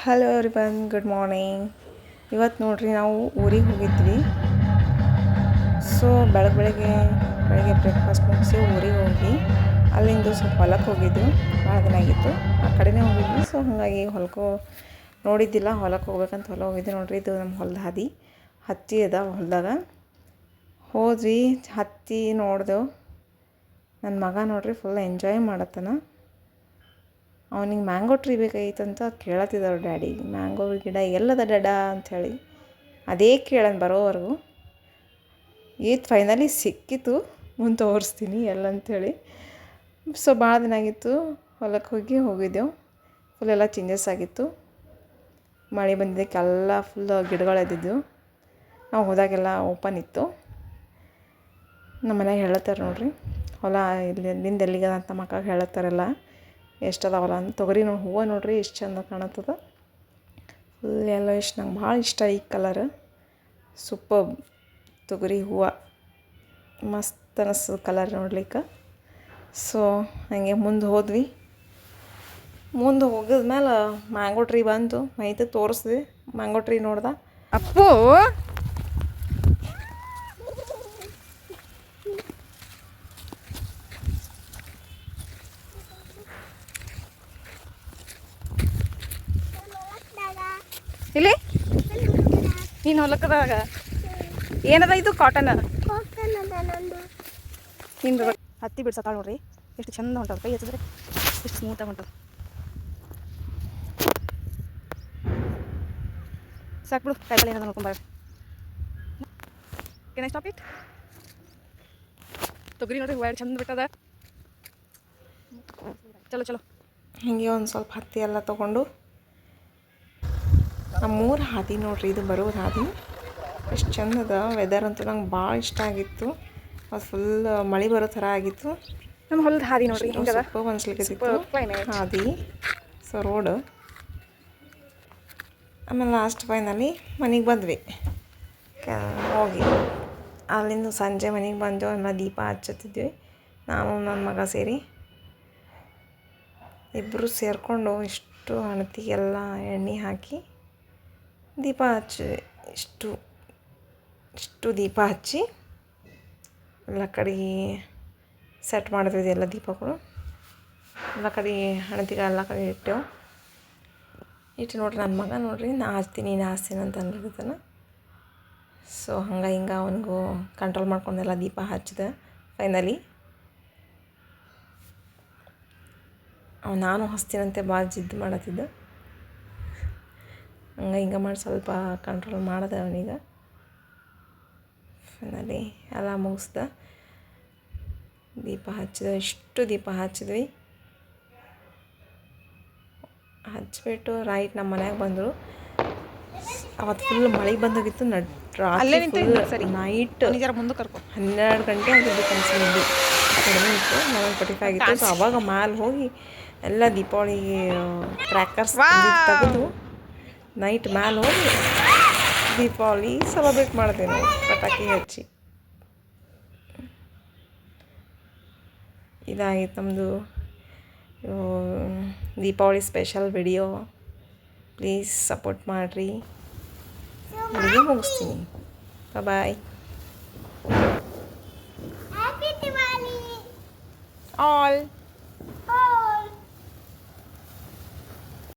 Hello everyone, good morning. ಇವತ್ತು ನೋಡ್ರಿ ನಾವು ಊರಿಗೆ ಹೋಗಿದ್ವಿ. ಸೊ ಬೆಳಗ್ಗೆ ಬ್ರೇಕ್ಫಾಸ್ಟ್ ಮುಗಿಸಿ ಊರಿಗೆ ಹೋಗಿ ಅಲ್ಲಿಂದ ಸ್ವಲ್ಪ ಹೊಲಕ್ಕೆ ಹೋಗಿದ್ದು. ಭಾಳ ದಿನ ಆಗಿತ್ತು, ಆ ಕಡೆನೇ ಹೋಗಿದ್ವಿ. ಸೊ ಹಾಗಾಗಿ ಹೊಲಕ್ಕೆ ನೋಡಿದ್ದಿಲ್ಲ, ಹೊಲಕ್ಕೆ ಹೋಗ್ಬೇಕಂತ ಹೊಲ ಹೋಗಿದ್ವಿ. ನೋಡ್ರಿ, ಇದು ನಮ್ಮ ಹೊಲದ ಹಾದಿ, ಹತ್ತಿ ಅದ ಹೊಲದಾಗ. ಹೋದ್ವಿ, ಹತ್ತಿ ನೋಡ್ದೆವು. ನನ್ನ ಮಗ ನೋಡ್ರಿ ಫುಲ್ ಎಂಜಾಯ್ ಮಾಡತ್ತಾನ. ಅವನಿಗೆ ಮ್ಯಾಂಗೋ ಟ್ರೀ ಬೇಕಾಗಿತ್ತಂತ ಕೇಳತ್ತಿದ್ದವ್ರು ಡ್ಯಾಡಿ. ಮ್ಯಾಂಗೋ ಗಿಡ ಎಲ್ಲದ ಡಡ ಅಂಥೇಳಿ ಅದೇ ಕೇಳನ್ ಬರೋವರೆಗೂ. ಇದು ಫೈನಲಿ ಸಿಕ್ಕಿತು, ಮುಂದೆ ತೋರಿಸ್ತೀನಿ ಎಲ್ಲಂಥೇಳಿ. ಸೊ ಭಾಳ ದಿನ ಆಗಿತ್ತು, ಹೊಲಕ್ಕೆ ಹೋಗಿದ್ದೆವು. ಫುಲ್ ಎಲ್ಲ ಚೇಂಜಸ್ ಆಗಿತ್ತು. ಮಳೆ ಬಂದಿದ್ದಕ್ಕೆಲ್ಲ ಫುಲ್ ಗಿಡಗಳೆದ್ದಿದ್ದು. ನಾವು ಹೋದಾಗೆಲ್ಲ ಓಪನ್ ಇತ್ತು. ನಮ್ಮ ಮನೆಯಾಗ ಹೇಳತ್ತಾರೆ ನೋಡ್ರಿ, ಹೊಲ ಇಲ್ಲಿಂದ ಎಲ್ಲಿಗದ ಅಂತ ಮಕ್ಕಳು ಹೇಳತ್ತಾರೆಲ್ಲ ಎಷ್ಟದ ಹೊಲ ಅಂತ. ತೊಗರಿ ಹೂವು ನೋಡ್ರಿ ಎಷ್ಟು ಚಂದ ಕಾಣತ್ತದ. ಫುಲ್ ಎಲ್ಲೋ ಇಷ್ಟು ನಂಗೆ ಭಾಳ ಇಷ್ಟ ಈ ಕಲರ್. ಸೂಪರ್ ತೊಗರಿ ಹೂವು ಮಸ್ತ್ ಅನ್ನಿಸ್ತದ ಕಲರ್ ನೋಡ್ಲಿಕ್ಕೆ. ಸೊ ಹಾಗೆ ಮುಂದೆ ಹೋದ್ವಿ. ಮುಂದೆ ಹೋಗಿದ್ಮೇಲೆ ಮ್ಯಾಂಗೋ ಟ್ರೀ ಬಂತು. ಮೈತಕ್ಕೆ ತೋರಿಸ್ದ್ವಿ, ಮ್ಯಾಂಗೋ ಟ್ರೀ ನೋಡ್ದೆ. ಅಪ್ಪು ಇಲ್ಲಿ ನೀನು ಹೊಲಕ್ಕದಾಗ ಏನದ? ಇದು ಕಾಟನ್. ನಿಂದು ಹತ್ತಿ ಬಿಡ್ಸತ್ತಾಳ ನೋಡ್ರಿ, ಎಷ್ಟು ಚಂದ ಹೊಂಟದ. ಕೈ ಹಚ್ಚಿದ್ರೆ ಎಷ್ಟು ಸ್ಮೂತಾಗಿ ಹೊಂಟದ. ಸಾಕು ಬಿಡು, ಕಾಯಿಪಲ್ಲೆ ಏನದ ನೋಡ್ಕೊಂಬಾರ. Can I stop it? ತೊಗರಿ ನೋಡ್ರಿ ಹೂವು ಚಂದ ಬಿಟ್ಟದ. ಚಲೋ ಹೀಗೆ ಒಂದು ಸ್ವಲ್ಪ ಹತ್ತಿ ಎಲ್ಲ ತೊಗೊಂಡು ನಮ್ಮೂರು ಹಾದಿ ನೋಡ್ರಿ, ಇದು ಬರೋದು ಹಾದಿ ಎಷ್ಟು ಚಂದದ. ವೆದರ್ ಅಂತೂ ನಂಗೆ ಭಾಳ ಇಷ್ಟ ಆಗಿತ್ತು. ಅದು ಫುಲ್ ಮಳೆ ಬರೋ ಥರ ಆಗಿತ್ತು. ನಮ್ಮ ಹೊಲದ ಹಾದಿ ನೋಡ್ರಿ, ಸೂಪರ್ ಅನ್ಸ್ಲಿಕ್ಕೆ ಹಾದಿ. ಸೊ ರೋಡ್ ಆಮೇಲೆ ಲಾಸ್ಟ್ ಫೈನಲಿ ಮನೆಗೆ ಬಂದ್ವಿ. ಹೋಗಿ ಅಲ್ಲಿಂದ ಸಂಜೆ ಮನೆಗೆ ಬಂದು ಆಮೇಲೆ ದೀಪ ಹಚ್ಚತ್ತಿದ್ವಿ. ನಾನು ನನ್ನ ಮಗ ಸೇರಿ ಇಬ್ಬರು ಸೇರಿಕೊಂಡು ಇಷ್ಟು ಹಣತಿಗೆಲ್ಲ ಎಣ್ಣೆ ಹಾಕಿ ದೀಪ ಹಚ್ಚಿ ಇಷ್ಟು ದೀಪ ಹಚ್ಚಿ ಎಲ್ಲ ಕಡೆ ಸೆಟ್ ಮಾಡಿದ್ವಿ. ಎಲ್ಲ ದೀಪಗಳು ಎಲ್ಲ ಕಡೆ ಹಣತಿಗೆ ಎಲ್ಲ ಕಡೆ ಇಟ್ಟೆವು. ನೋಡ್ರಿ ನನ್ನ ಮಗ ನೋಡ್ರಿ, ನಾ ಹಚ್ತೀನಿ ಅಂತ ಅನ್ಲಿಕತ್ತಾನ. ಸೊ ಹಿಂಗೆ ಅವನಿಗೂ ಕಂಟ್ರೋಲ್ ಮಾಡ್ಕೊಂಡೆಲ್ಲ ದೀಪ ಹಚ್ಚಿದೆ. ಫೈನಲಿ ನಾನು ಹಚ್ತೀನಂತೆ ಭಾಳ ಜಿದ್ದು ಮಾಡತ್ತಿದ್ದ. ಹಿಂಗೆ ಮಾಡಿ ಸ್ವಲ್ಪ ಕಂಟ್ರೋಲ್ ಮಾಡಿದೆ ಅವನಿಗೆ. ಫೈನಲಿ ಎಲ್ಲ ಮುಗಿಸ್ದೆ, ದೀಪ ಹಚ್ಚಿದೆ. ಇಷ್ಟು ದೀಪ ಹಚ್ಚಿದ್ವಿ. ಹಚ್ಚಿಬಿಟ್ಟು ರೈಟ್ ನಮ್ಮ ಮನೆಯಾಗ ಬಂದರು. ಅವತ್ತು ಫುಲ್ ಮಳೆ ಬಂದೋಗಿತ್ತು. ರಾತ್ರಿ ನೈಟ್ 12 ಗಂಟೆ ಆಗಿದ್ದು ಕನ್ಸಿದ್ದು. ಕಡಿಮೆ ಇತ್ತು, 11:45 ಆಗಿತ್ತು. ಸೊ ಅವಾಗ ಮ್ಯಾಲೆ ಹೋಗಿ ಎಲ್ಲ ದೀಪಾವಳಿಗೆ ಕ್ರ್ಯಾಕರ್ಸ್ ತೆಗೆದು ನೈಟ್ ಮ್ಯಾಲೆ ಹೋಗಿ ದೀಪಾವಳಿ ಸೆಲೆಬ್ರೇಟ್ ಮಾಡಿದೆ ನಾವು, ಪಟಾಕಿ ಹಚ್ಚಿ. ಇದಾಗಿತ್ತು ನಮ್ಮದು Deepavali special video. Please support ಮಾಡಿರಿ. ವಿಡಿಯೋ ಮುಗಿಸ್ತೀನಿ. Bye all.